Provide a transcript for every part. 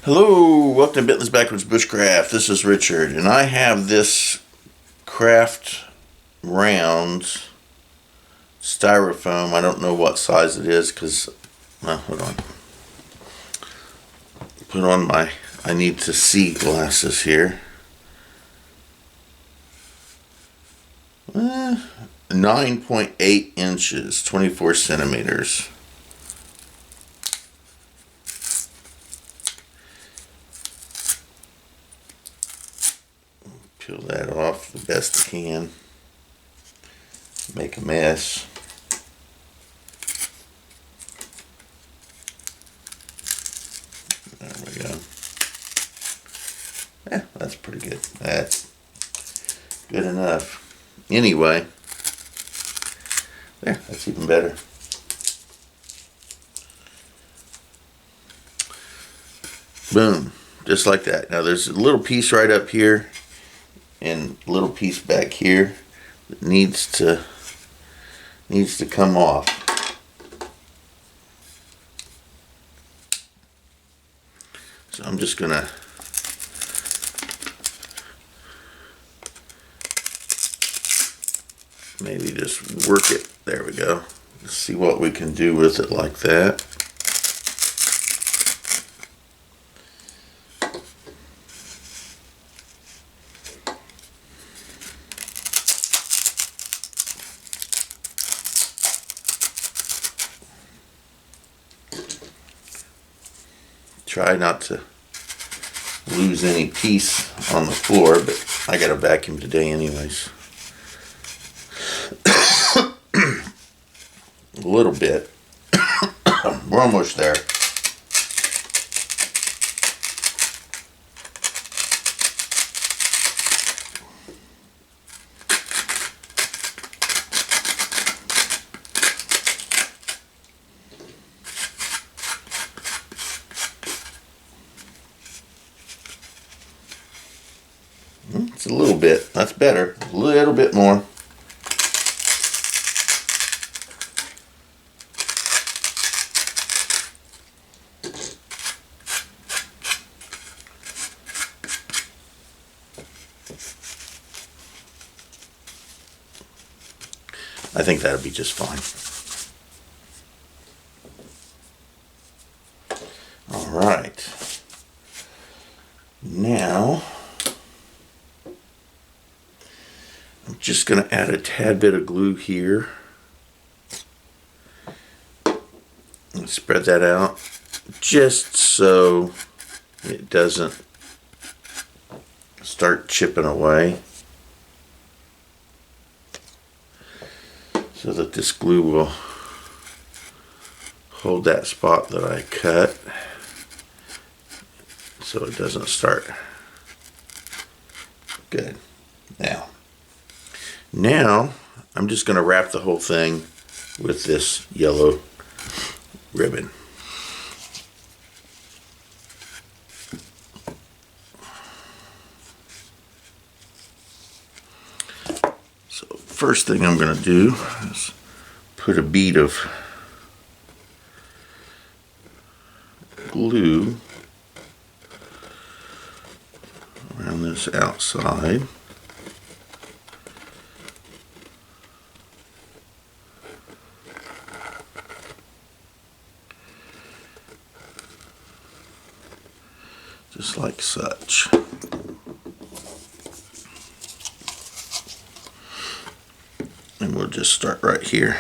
Hello, welcome to Bentley's Backwoods Bushcraft. This is Richard, and I have this craft round styrofoam. I don't know what size it is because, well, hold on. Put on my, I need to see glasses here. 9.8 inches, 24 centimeters. Peel that off the best I can. Make a mess. There we go. Yeah, that's pretty good. That's good enough. Anyway, there, that's even better. Boom, just like that. Now there's a little piece right up here and a little piece back here that needs to come off. So I'm just gonna maybe just work it. There we go. Let's see what we can do with it like that. Try not to lose any piece on the floor, but I got a vacuum today anyways. A little bit. We're almost there. It's a little bit. That's better. A little bit more. I think that'll be just fine. All right. Now, I'm just going to add a tad bit of glue here. And spread that out just so it doesn't start chipping away. So that this glue will hold that spot that I cut so it doesn't start. Good. Now I'm just going to wrap the whole thing with this yellow ribbon. So first thing I'm going to do is put a bead of glue around this outside. Just like such. And we'll just start right here.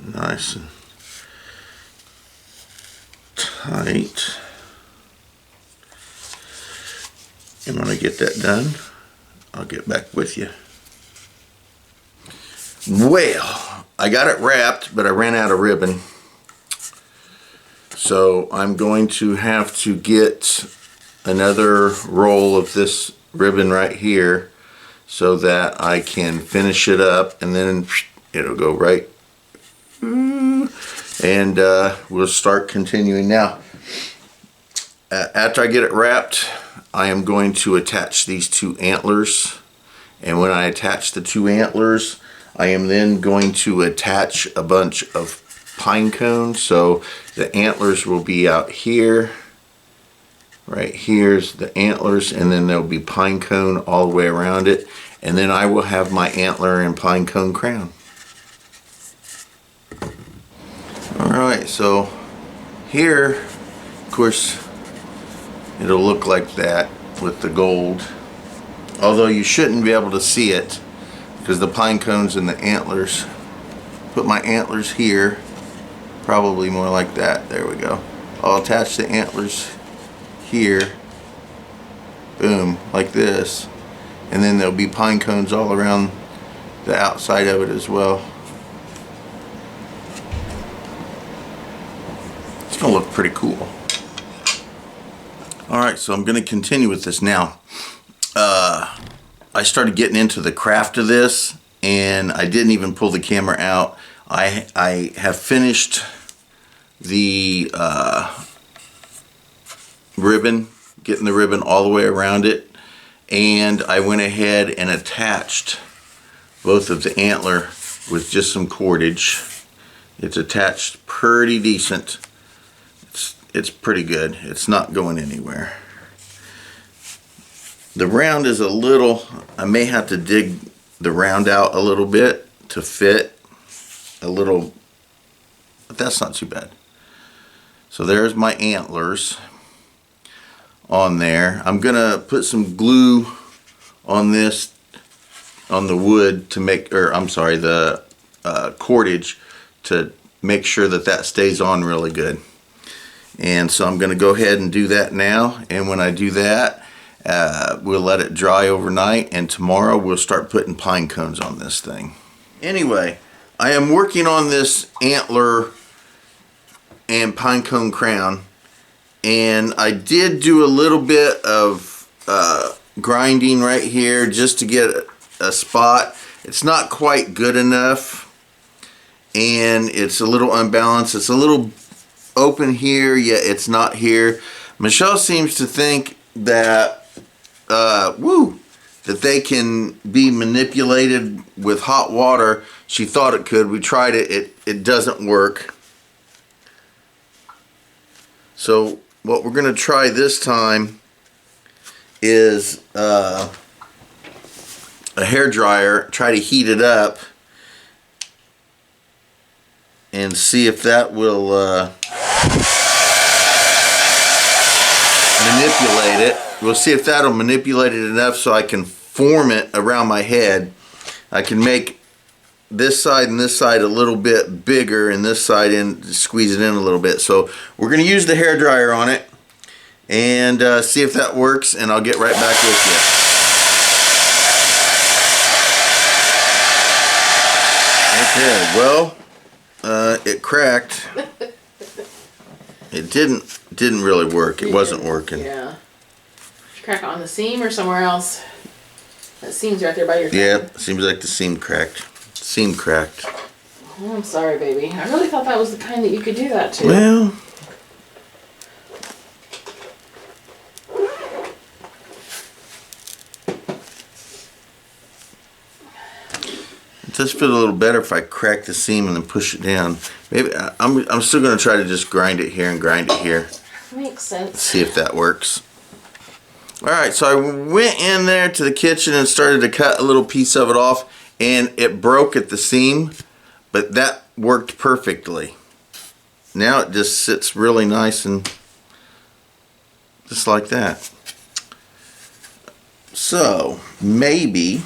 Nice and tight. And when I get that done, I'll get back with you. Well, I got it wrapped, but I ran out of ribbon. So I'm going to have to get another roll of this ribbon right here so that I can finish it up, and then it'll go right. And we'll start continuing now. after I get it wrapped, I am going to attach these two antlers. And when I attach the two antlers, I am then going to attach a bunch of pine cones. So the antlers will be out here. Right here's the antlers, and then there'll be pine cone all the way around it. And then I will have my antler and pine cone crown. Alright, so here, of course, it'll look like that with the gold. Although you shouldn't be able to see it because the pine cones and the antlers. Put my antlers here, probably more like that. There we go. I'll attach the antlers here, boom, like this. And then there'll be pine cones all around the outside of it as well. It's gonna look pretty cool. Alright, so I'm gonna continue with this now. I started getting into the craft of this, and I didn't even pull the camera out. I have finished the ribbon, getting the ribbon all the way around it, and I went ahead and attached both of the antler with just some cordage. It's attached pretty decent. It's pretty good. It's not going anywhere. The round is a little, I may have to dig the round out a little bit to fit a little, but that's not too bad. So there's my antlers on there. I'm gonna put some glue on this, on the wood to make, or I'm sorry, the cordage to make sure that that stays on really good. And so I'm gonna go ahead and do that now, and when I do that, we'll let it dry overnight, and tomorrow we'll start putting pine cones on this thing. Anyway, I am working on this antler and pine cone crown, and I did do a little bit of grinding right here just to get a spot. It's not quite good enough, and it's a little unbalanced. It's a little open here, yet it's not here. Michelle seems to think that that they can be manipulated with hot water. She thought it could. We tried it. It doesn't work. So what we're going to try this time is a hair dryer. Try to heat it up and see if that will manipulate it. We'll see if that'll manipulate it enough so I can form it around my head. I can make this side and this side a little bit bigger, and this side in, squeeze it in a little bit. So we're going to use the hair dryer on it and see if that works, and I'll get right back with you. Okay, well, it cracked. It didn't really work. It wasn't working. Yeah. Did you crack it on the seam or somewhere else? That seam's right there by your thumb. Yeah, seems like the seam cracked. Seam cracked. Oh, I'm sorry, baby. I really thought that was the kind that you could do that to. Well, it does feel a little better if I crack the seam and then push it down. Maybe I'm still going to try to just grind it here and grind it here. Makes sense. See if that works. Alright, so I went in there to the kitchen and started to cut a little piece of it off, and it broke at the seam, but that worked perfectly. Now it just sits really nice and just like that. So maybe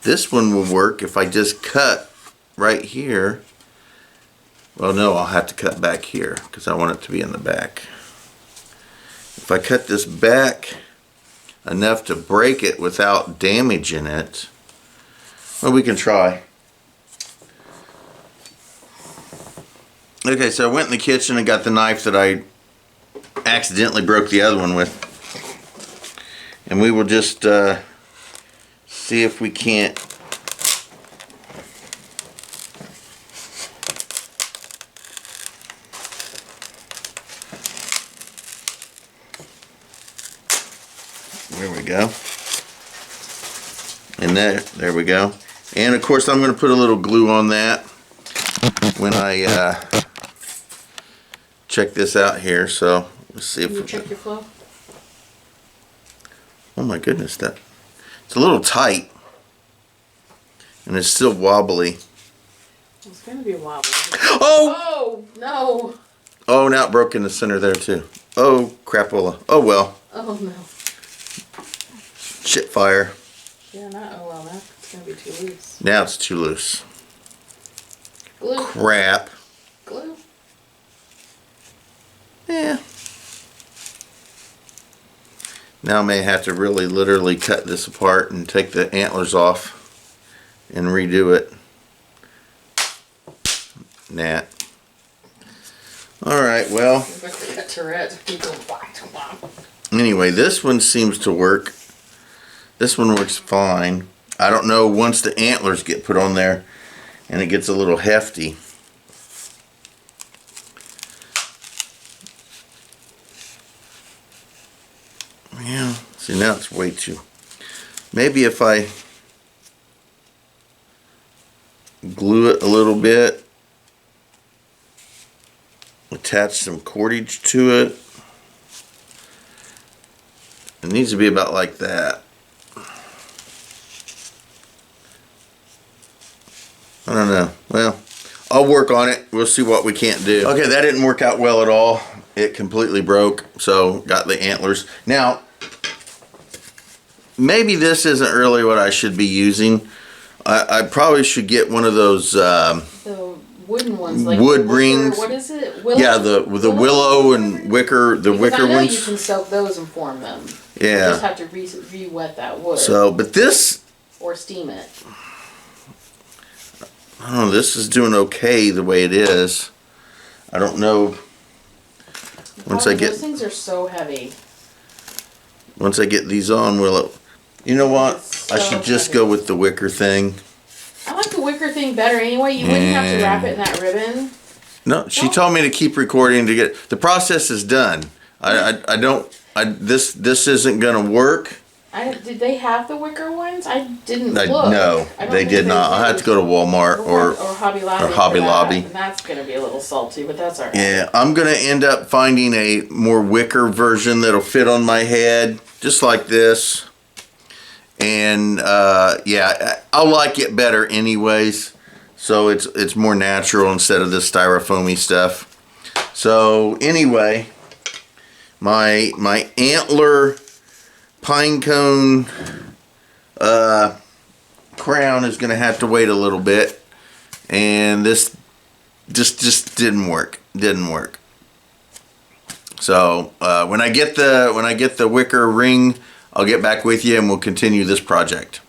this one will work if I just cut right here. Well, no, I'll have to cut back here because I want it to be in the back. If I cut this back enough to break it without damaging it, well, we can try. Okay, so I went in the kitchen and got the knife that I accidentally broke the other one with. And we will just see if we can't There we go. And there we go. And of course I'm going to put a little glue on that when I check this out here. So let's see if you check your flow. Oh my goodness, it's a little tight. And it's still wobbly. It's gonna be wobbly. Oh! Oh no! Oh, now it broke in the center there too. Oh, crapola. Oh well. Oh no. Shit fire. Yeah, not oh well. That's gonna be too loose. Now it's too loose. Glue. Crap. Glue. Yeah. Now I may have to really literally cut this apart and take the antlers off and redo it. Nah. Alright, well. Anyway, this one seems to work. This one works fine. I don't know once the antlers get put on there and it gets a little hefty. Yeah, see now it's way too. Maybe if I glue it a little bit, attach some cordage to it. It needs to be about like that. I don't know. Well, I'll work on it. We'll see what we can't do. Okay, that didn't work out well at all. It completely broke, so got the antlers. Now, maybe this isn't really what I should be using. I probably should get one of those the wooden ones, like wood wicker, rings. What is it? Willow? Yeah, the willow and wicker, the because wicker I know ones. you can soak those and form them. Yeah. You just have to re-wet that wood. So, but this, or steam it. I don't know, this is doing okay the way it is. I don't know. Once I get those things are so heavy. Once I get these on, you know what? So I should just heavy. go with the wicker thing. I like the wicker thing better anyway. You wouldn't have to wrap it in that ribbon. No, she told me to keep recording to get the process is done. This isn't gonna work. Did they have the wicker ones? I didn't look. No, they did not. I had to go to Walmart or Hobby Lobby. or Hobby Lobby. And that's gonna be a little salty, but that's alright. Yeah, I'm gonna end up finding a more wicker version that'll fit on my head, just like this. And yeah, I'll like it better anyways. So it's more natural instead of this styrofoamy stuff. So anyway, my antler pine cone crown is gonna have to wait a little bit, and this just didn't work. So when I get the wicker ring, I'll get back with you and we'll continue this project.